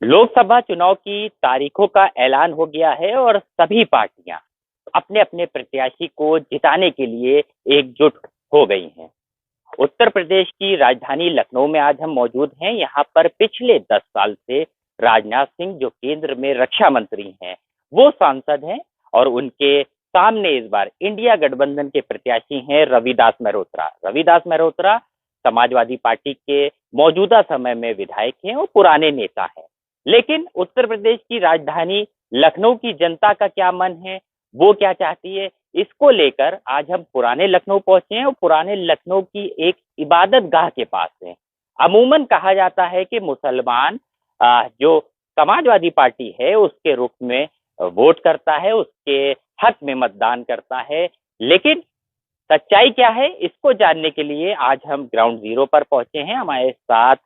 लोकसभा चुनाव की तारीखों का ऐलान हो गया है और सभी पार्टियां अपने अपने प्रत्याशी को जिताने के लिए एकजुट हो गई हैं। उत्तर प्रदेश की राजधानी लखनऊ में आज हम मौजूद हैं। यहाँ पर पिछले 10 साल से राजनाथ सिंह, जो केंद्र में रक्षा मंत्री हैं, वो सांसद हैं और उनके सामने इस बार इंडिया गठबंधन के प्रत्याशी हैं रविदास मेहरोत्रा। रविदास मेहरोत्रा समाजवादी पार्टी के मौजूदा समय में विधायक हैं और पुराने नेता हैं। लेकिन उत्तर प्रदेश की राजधानी लखनऊ की जनता का क्या मन है, वो क्या चाहती है, इसको लेकर आज हम पुराने लखनऊ पहुंचे हैं और पुराने लखनऊ की एक इबादत गाह के पास हैं। अमूमन कहा जाता है कि मुसलमान जो समाजवादी पार्टी है उसके रुख में वोट करता है, उसके हक में मतदान करता है। लेकिन सच्चाई क्या है, इसको जानने के लिए आज हम ग्राउंड जीरो पर पहुंचे हैं। हमारे साथ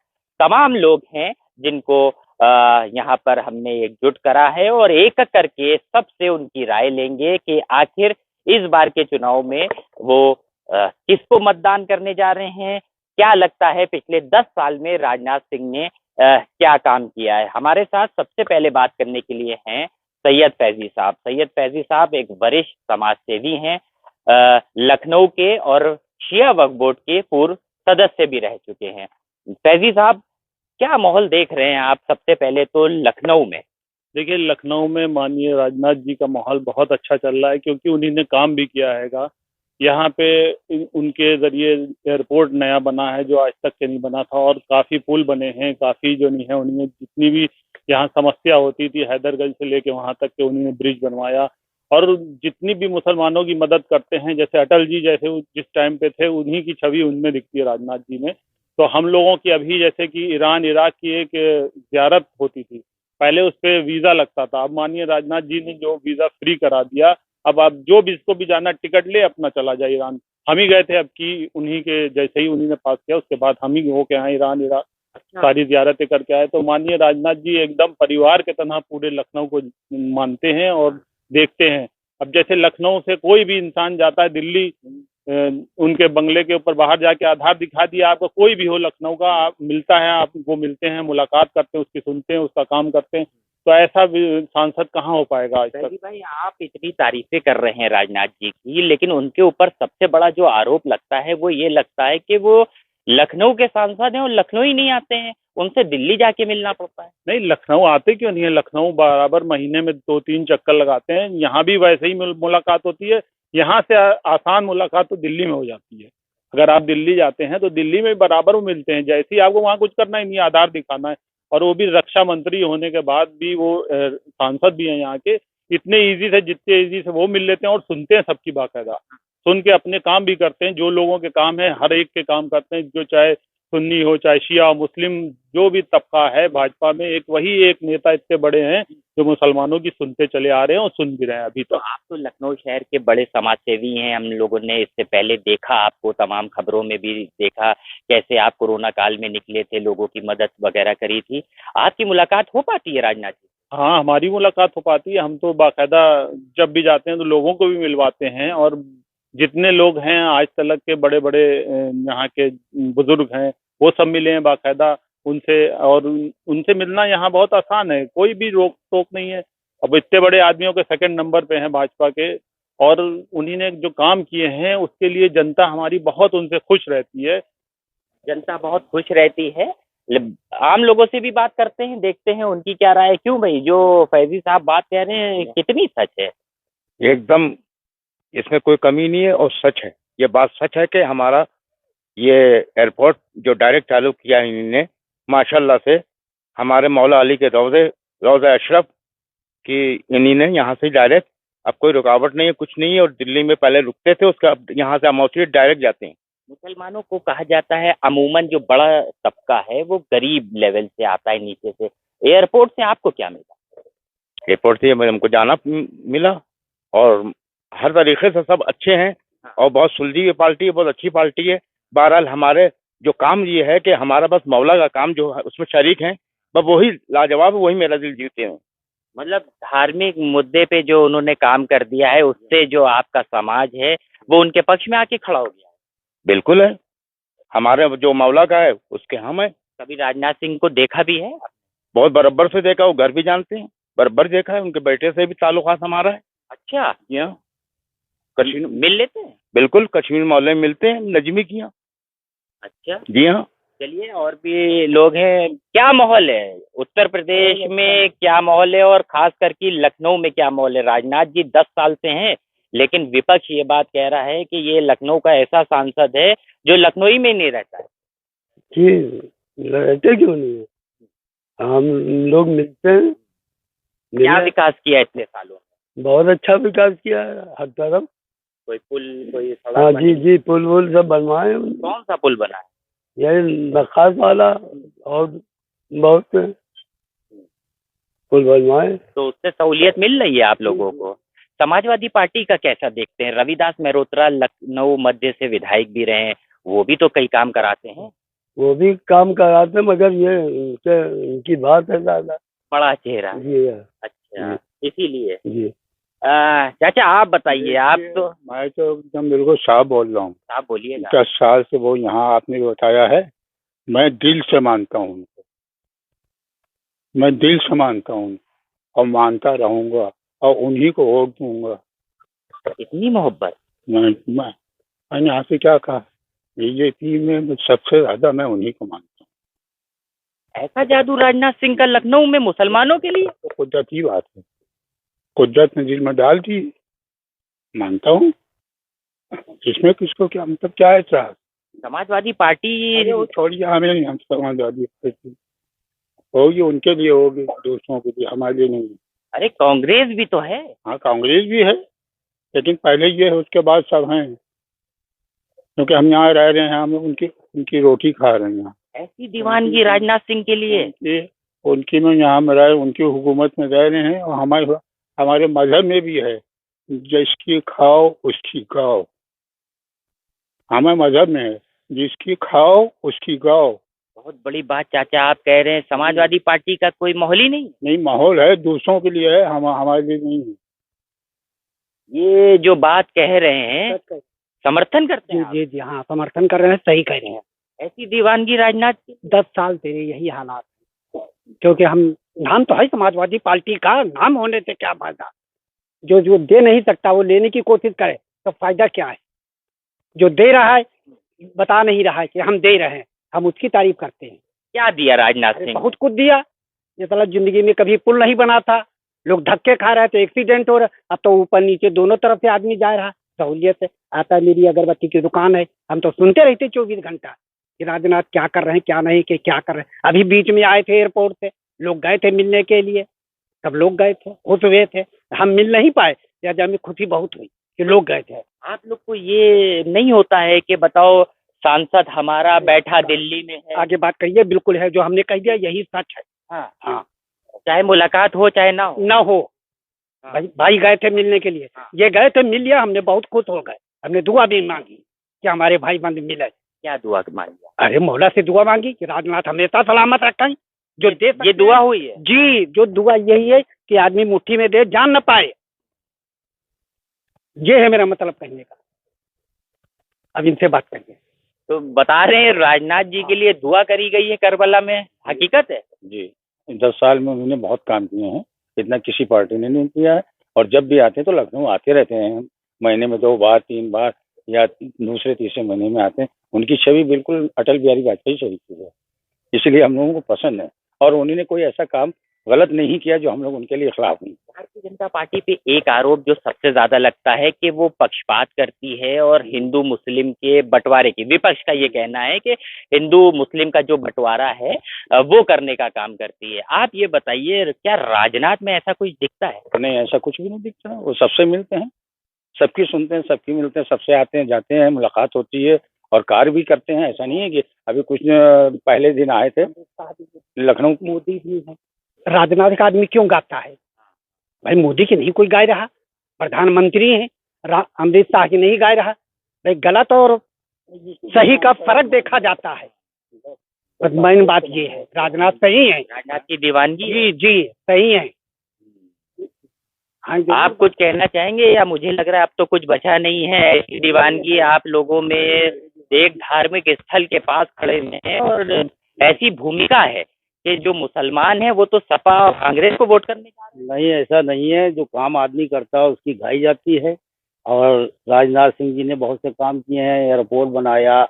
तमाम लोग हैं जिनको यहाँ पर हमने एकजुट करा है और एक करके सबसे उनकी राय लेंगे कि आखिर इस बार के चुनाव में वो किसको मतदान करने जा रहे हैं। क्या लगता है पिछले 10 साल में राजनाथ सिंह ने क्या काम किया है। हमारे साथ सबसे पहले बात करने के लिए हैं सैयद फैजी साहब। सैयद फैजी साहब एक वरिष्ठ समाज सेवी हैं, लखनऊ के और शिया वक्फ बोर्ड के पूर्व सदस्य भी रह चुके हैं। फैजी साहब, क्या माहौल देख रहे हैं आप सबसे पहले तो लखनऊ में? देखिए, लखनऊ में माननीय राजनाथ जी का माहौल बहुत अच्छा चल रहा है, क्योंकि उन्हीं ने काम भी किया हैगा। यहाँ पे उनके जरिए एयरपोर्ट नया बना है जो आज तक के नहीं बना था, और काफ़ी पुल बने हैं, काफ़ी जो नहीं है उन्होंने जितनी भी यहाँ समस्या होती थी हैदरगंज से लेके वहाँ तक के उन्होंने ब्रिज बनवाया। और जितनी भी मुसलमानों की मदद करते हैं, जैसे अटल जी जैसे जिस टाइम पे थे, उन्हीं की छवि उनमें दिखती है राजनाथ जी में। तो हम लोगों की अभी जैसे कि ईरान इराक की एक ज़ियारत होती थी, पहले उस पर वीज़ा लगता था, अब माननीय राजनाथ जी ने जो वीज़ा फ्री करा दिया, अब आप जो भी इसको भी जाना टिकट ले अपना चला जाए ईरान। हम ही गए थे अब की उन्हीं के जैसे ही उन्हीं ने पास किया, उसके बाद हम ही होके आए ईरान इराक, सारी ज़ियारतें करके आए। तो माननीय राजनाथ जी एकदम परिवार के तरह पूरे लखनऊ को मानते हैं और देखते हैं। अब जैसे लखनऊ से कोई भी इंसान जाता है दिल्ली, उनके बंगले के ऊपर बाहर जाके आधार दिखा दिया, आपको कोई भी हो लखनऊ का, आप मिलता है, आप वो मिलते हैं, मुलाकात करते हैं, उसकी सुनते हैं, उसका काम करते हैं। तो ऐसा भी सांसद कहाँ हो पाएगा आज तक। भाई, आप इतनी तारीफें कर रहे हैं राजनाथ जी की, लेकिन उनके ऊपर सबसे बड़ा जो आरोप लगता है वो ये लगता है कि वो लखनऊ के सांसद हैं और लखनऊ ही नहीं आते हैं, उनसे दिल्ली जाके मिलना पड़ता है। नहीं, लखनऊ आते क्यों नहीं है, लखनऊ बराबर महीने में 2-3 चक्कर लगाते हैं, यहाँ भी वैसे ही मुलाकात होती है। यहाँ से आसान मुलाकात तो दिल्ली में हो जाती है। अगर आप दिल्ली जाते हैं तो दिल्ली में बराबर वो मिलते हैं, जैसे ही आपको वहाँ कुछ करना ही नहीं, आधार दिखाना है। और वो भी रक्षा मंत्री होने के बाद भी वो सांसद भी हैं यहाँ के, इतने ईजी से, जितने ईजी से वो मिल लेते हैं और सुनते हैं सबकी बाकायदा, सुन के अपने काम भी करते हैं। जो लोगों के काम है हर एक के काम करते हैं, जो चाहे सुन्नी हो चाहे शिया मुस्लिम, जो भी तबका है भाजपा में, एक वही एक नेता इतने बड़े हैं जो मुसलमानों की सुनते चले आ रहे हैं और सुन भी रहे हैं अभी तो तक। आप तो लखनऊ शहर के बड़े समाज सेवी हैं, हम लोगों ने इससे पहले देखा आपको, तमाम खबरों में भी देखा कैसे आप कोरोना काल में निकले थे, लोगों की मदद वगैरह करी थी। आपकी मुलाकात हो पाती है राजनाथ जी? हाँ, हमारी मुलाकात हो पाती है। हम तो बाकायदा जब भी जाते हैं तो लोगों को भी मिलवाते हैं, और जितने लोग हैं आज तलक के बड़े बड़े यहाँ के बुजुर्ग हैं, वो सब मिले हैं बाकायदा उनसे। और उनसे मिलना यहाँ बहुत आसान है, कोई भी रोक टोक नहीं है। अब इतने बड़े आदमियों के सेकंड नंबर पे हैं भाजपा के, और उन्हीं ने जो काम किए हैं उसके लिए जनता हमारी बहुत उनसे खुश रहती है। जनता बहुत खुश रहती है। आम लोगों से भी बात करते हैं, देखते हैं उनकी क्या राय है। क्यों भाई, जो फैजी साहब बात कह रहे हैं कितनी सच है? एकदम इसमें कोई कमी नहीं है और सच है। ये बात सच है कि हमारा ये एयरपोर्ट जो डायरेक्ट चालू किया है इन्होंने, माशाल्लाह से हमारे मौला अली के रोज़ा अशरफ की इन्हीं ने यहाँ से डायरेक्ट, अब कोई रुकावट नहीं है, कुछ नहीं है। और दिल्ली में पहले रुकते थे, उसका यहाँ से मोस्टली डायरेक्ट जाते हैं। मुसलमानों को कहा जाता है अमूमन जो बड़ा तबका है वो गरीब लेवल से आता है, नीचे से। एयरपोर्ट से आपको क्या मिला? एयरपोर्ट से हमको जाना मिला, और हर तरीके से सब अच्छे हैं, और बहुत सुलझी हुई पार्टी है, बहुत अच्छी पार्टी है। बहरहाल हमारे जो काम ये है कि हमारा बस मौला का काम जो है उसमें शरीक हैं, बस वही लाजवाब, वही मेरा दिल जीते हैं। मतलब धार्मिक मुद्दे पे जो उन्होंने काम कर दिया है, उससे जो आपका समाज है वो उनके पक्ष में आके खड़ा हो गया है। बिल्कुल है, हमारे जो मौला का है उसके हम हैं। कभी राजनाथ सिंह को देखा भी है? बहुत बराबर से देखा, वो घर भी जानते हैं, बराबर देखा है, उनके बेटे से भी ताल्लुकात हमारा है। अच्छा, जी हाँ, कश्मीर मिल लेते हैं। बिल्कुल, कश्मीर मोहल्ले में मिलते हैं नजमी की यहाँ। अच्छा, जी हाँ। चलिए, और भी लोग हैं। क्या माहौल है उत्तर प्रदेश में, क्या माहौल है, और खास करके लखनऊ में क्या माहौल है? राजनाथ जी 10 साल से हैं, लेकिन विपक्ष ये बात कह रहा है कि ये लखनऊ का ऐसा सांसद है जो लखनऊ ही में नहीं रहता है। जी, रहते क्यों नहीं है? हम लोग मिलते हैं। क्या विकास किया इतने सालों में? बहुत अच्छा विकास किया है हर तरफ। कोई पुल, कोई सड़क हाँ बनी? जी जी, पुल वुल सब बनवाए हैं। कौन सा पुल बना है? यही नक्खास वाला और बहुत से पुल बनवाए। तो उससे सहूलियत मिल रही है आप लोगों को? समाजवादी पार्टी का कैसा देखते हैं? रविदास मेहरोत्रा लखनऊ मध्य से विधायक भी रहे हैं, वो भी तो कई काम कराते हैं। वो भी काम कराते हैं, मगर ये इनकी बात है ज्यादा। बड़ा चेहरा। जी अच्छा, इसीलिए। जी। चाचा आप बताइए, आप तो। मैं तो एकदम बिल्कुल साफ बोल रहा हूँ। आप बोलिएगा। 10 साल से वो यहाँ आपने बताया है, मैं दिल से मानता हूँ उनको, मैं दिल से मानता हूँ और मानता रहूंगा और उन्हीं को वोट दूंगा। इतनी मोहब्बत? मैंने आपसे क्या कहा, बीजेपी में सबसे ज्यादा मैं उन्हीं को मानता हूँ। ऐसा जादू राजनाथ सिंह का लखनऊ में मुसलमानों के लिए? तो कुदरत की बात है, कुदरत ने दिल में डाल दी, मानता हूँ। इसमें किसको क्या मतलब, क्या है एतराज? समाजवादी पार्टी। वो छोड़िए, हमें नहीं, हम समाजवादी पार्टी होगी उनके लिए होगी, दूसरों के लिए, हमारे लिए नहीं। अरे कांग्रेस भी तो है। हाँ, कांग्रेस भी है, लेकिन पहले ये है, उसके बाद सब हैं, क्योंकि हम यहाँ रह रहे हैं, हम उनकी रोटी खा रहे हैं यहाँ। ऐसी दीवानगी राजनाथ सिंह के लिए? उनकी में यहाँ में रहे, उनकी हुकूमत में रह रहे हैं, और हमारे मजहब में भी है, जिसकी खाओ उसकी गाओ। हमारे मजहब में है, जिसकी खाओ उसकी गाओ। बहुत बड़ी बात चाचा आप कह रहे हैं। समाजवादी पार्टी का कोई माहौल ही नहीं? माहौल है, दूसरों के लिए है, हमारे लिए नहीं है। ये जो बात कह रहे हैं, समर्थन करते हैं आप? जी जी हाँ, समर्थन कर रहे हैं, सही कह रहे हैं। ऐसी दीवानगी राजनाथ की? 10 साल से यही हालात, क्योंकि हम नाम तो है समाजवादी पार्टी का, नाम होने से क्या फायदा? जो जो दे नहीं सकता वो लेने की कोशिश करे तो फायदा क्या है? जो दे रहा है बता नहीं रहा है कि हम दे रहे हैं, हम उसकी तारीफ करते हैं। क्या दिया राजनाथ सिंह? बहुत कुछ दिया। ये साला जिंदगी में कभी पुल नहीं बना था, लोग धक्के खा रहे थे, एक्सीडेंट हो रहा, अब तो ऊपर नीचे दोनों तरफ से आदमी जा रहा, सहूलियत है। आता मेरी अगरबत्ती की दुकान है, हम तो सुनते रहते 24 घंटा कि राजनाथ क्या कर रहे हैं, क्या नहीं, कि क्या कर रहे हैं। अभी बीच में आए थे एयरपोर्ट से, लोग गए थे मिलने के लिए, सब लोग गए थे, खुश हुए थे। हम मिल नहीं पाए, लिहाजा हमें खुशी बहुत हुई कि लोग गए थे। आप लोग को ये नहीं होता है कि बताओ सांसद हमारा बैठा दिल्ली में है? आगे बात कहिए। बिल्कुल है, जो हमने कह दिया यही सच है। हाँ हाँ, चाहे मुलाकात हो चाहे ना हो। ना हो। भाई गए थे मिलने के लिए, ये गए थे, मिल लिया, हमने बहुत खुश हो गए। हमने दुआ भी मांगी कि हमारे भाई बंद मिले। क्या दुआ मांगी? अरे मौला से दुआ मांगी कि राजनाथ हमेशा सलामत रखें। जो दे ये दुआ हुई है जी, जो दुआ यही है कि आदमी मुट्ठी में दे, जान न पाए। ये है मेरा मतलब कहने का। अब इनसे बात करिए। तो बता रहे हैं राजनाथ जी के लिए दुआ करी गई है करबला में, हकीकत है? जी, 10 साल में उन्होंने बहुत काम किए हैं, इतना किसी पार्टी ने नहीं किया है। और जब भी आते हैं तो लखनऊ आते रहते हैं, महीने में 2 बार 3 बार या दूसरे तीसरे महीने में आते हैं। उनकी छवि बिल्कुल अटल बिहारी वाजपेयी छवि की है, इसलिए हम लोगों को पसंद है। और उन्होंने कोई ऐसा काम गलत नहीं किया जो हम लोग उनके लिए खिलाफ नहीं। भारतीय जनता पार्टी पे एक आरोप जो सबसे ज्यादा लगता है कि वो पक्षपात करती है और हिंदू मुस्लिम के बंटवारे की, विपक्ष का ये कहना है कि हिंदू मुस्लिम का जो बंटवारा है वो करने का काम करती है। आप ये बताइए, क्या राजनाथ में ऐसा कुछ दिखता है? नहीं, ऐसा कुछ भी नहीं दिखता। वो सबसे मिलते हैं, सबकी सुनते हैं, सबकी मिलते हैं, सबसे आते हैं जाते हैं, मुलाकात होती है और कार्य भी करते हैं। ऐसा नहीं है कि अभी कुछ पहले दिन आए थे लखनऊ। मोदी भी है, राजनाथ का आदमी क्यों गाता है? भाई मोदी की नहीं कोई गाय रहा, प्रधानमंत्री है, अमित शाह की नहीं गाय रहा। भाई गलत और सही का फर्क देखा जाता है। बस मेन बात ये है, राजनाथ सही है, राजनाथ की दीवानगी? जी जी सही है। हाँ, आप कुछ कहना चाहेंगे या मुझे लग रहा है अब तो कुछ बचा नहीं है? ऐसी दीवानगी आप लोगों में एक धार्मिक स्थल के पास खड़े हैं और ऐसी भूमिका है के जो मुसलमान हैं वो तो सपा और कांग्रेस को वोट करने जा रहे हैं। नहीं, ऐसा नहीं है। जो काम आदमी करता है उसकी खाई जाती है। और राजनाथ सिंह जी ने बहुत से काम किए हैं, एयरपोर्ट बनाया,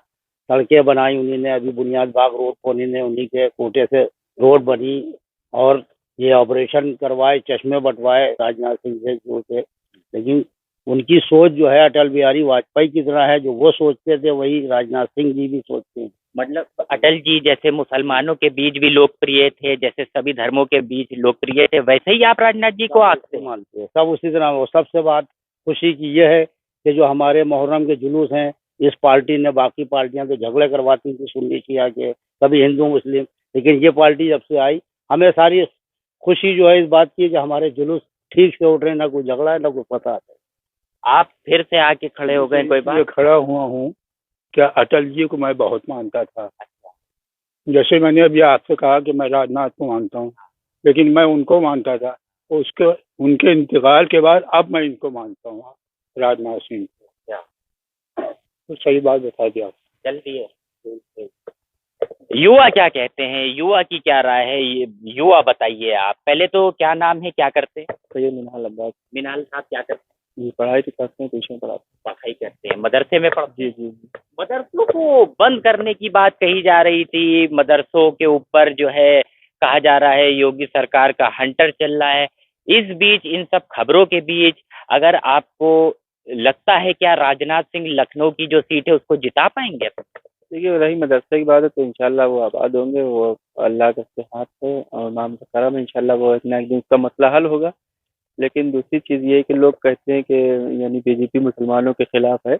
सड़कें बनाई उन्हीं ने, अभी बुनियाद बाग रोड को उन्हीं के कोटे से रोड बनी, और ये ऑपरेशन करवाए, चश्मे बंटवाए राजनाथ सिंह से जो थे। लेकिन उनकी सोच जो है अटल बिहारी वाजपेयी की तरह है, जो वो सोचते थे वही राजनाथ सिंह जी भी सोचते हैं। मतलब अटल जी जैसे मुसलमानों के बीच भी लोकप्रिय थे, जैसे सभी धर्मों के बीच लोकप्रिय थे, वैसे ही आप राजनाथ जी को आंकते हैं। मानते हैं सब उसी तरह। वो सबसे बात खुशी की ये है कि जो हमारे मुहर्रम के जुलूस हैं, इस पार्टी ने, बाकी पार्टियां तो झगड़े करवाती थी सुन्नी शिया के, कभी हिंदू मुस्लिम, लेकिन ये पार्टी जब से आई, हमें सारी खुशी जो है इस बात की कि हमारे जुलूस ठीक से उठ रहे, ना कोई झगड़ा है ना कोई फसाद है। आप फिर से आके खड़े हो गए, कोई बात? खड़ा हुआ हूँ, क्या अटल जी को मैं बहुत मानता था। जैसे मैंने अभी आपसे कहा कि मैं राजनाथ को मानता हूँ, लेकिन मैं उनको मानता था। उसके उनके इंतकाल के बाद अब मैं इनको मानता हूँ, राजनाथ सिंह को। तो सही बात बता दी आप। चल रही है। युवा क्या कहते हैं, युवा की क्या राय है, ये युवा बताइए आप। पहले तो क्या नाम है, क्या करते हैं? सैयद मिनहाल अब्बास मिनाल साहब क्या करते हैं? जी, पढ़ाई तो करते हैं, ट्यूशन पढ़ाते पढ़ाई करते हैं, मदरसे में पढ़ते हैं। जी जी। मदरसों को बंद करने की बात कही जा रही थी, मदरसों के ऊपर जो है कहा जा रहा है योगी सरकार का हंटर चल रहा है। इस बीच, इन सब खबरों के बीच, अगर आपको लगता है क्या राजनाथ सिंह लखनऊ की जो सीट है उसको जिता पाएंगे? देखिए, रही मदरसे की बात है तो इंशाल्लाह वो आबाद होंगे, वो अल्लाह के हाथ है और नाम का करम है, इंशाल्लाह वो एक ना एक दिन उसका मसला हल होगा। लेकिन दूसरी चीज़ ये है कि लोग कहते हैं कि यानी बीजेपी मुसलमानों के खिलाफ है,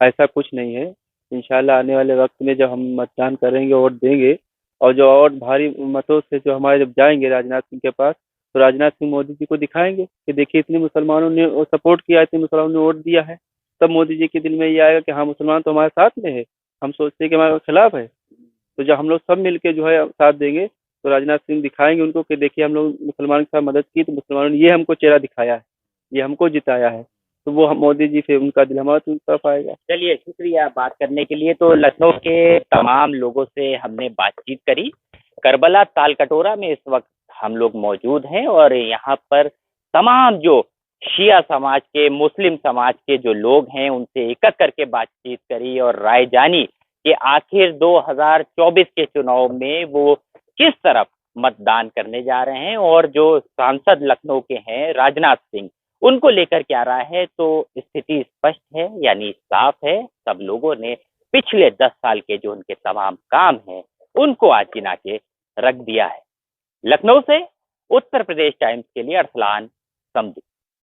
ऐसा कुछ नहीं है। इंशाल्लाह आने वाले वक्त में जब हम मतदान करेंगे, वोट देंगे, और जो और भारी मतों से जो हमारे जब जाएंगे राजनाथ सिंह के पास, तो राजनाथ सिंह मोदी जी को दिखाएंगे कि देखिए इतने मुसलमानों ने सपोर्ट किया, इतने मुसलमानों ने वोट दिया है। तब मोदी जी के दिल में ये आएगा कि हाँ, मुसलमान तो हमारे साथ में है, हम सोचते हैं कि हमारे खिलाफ है। तो जब हम लोग सब मिलके जो है साथ देंगे, तो राजनाथ सिंह दिखाएंगे उनको कि देखिए हम लोग मुसलमान के साथ मदद की, तो मुसलमानों ने ये हमको चेहरा दिखाया है, ये हमको जिताया है। तो वो मोदी जी फिर उनका दिल हमारी तरफ आएगा। चलिए, शुक्रिया बात करने के लिए। तो लखनऊ के तमाम लोगों से हमने बातचीत करी। करबला तालकटोरा में इस वक्त हम लोग मौजूद हैं और यहाँ पर तमाम जो शिया समाज के, मुस्लिम समाज के जो लोग हैं उनसे एक एक करके बातचीत करी और राय जानी कि आखिर 2024 के चुनाव में वो किस तरफ मतदान करने जा रहे हैं, और जो सांसद लखनऊ के हैं राजनाथ सिंह, उनको लेकर क्या राय है। तो स्थिति स्पष्ट है, यानी साफ है। सब लोगों ने पिछले 10 साल के जो उनके तमाम काम हैं उनको आज गिना के रख दिया है। लखनऊ से उत्तर प्रदेश टाइम्स के लिए अरसलान समदी।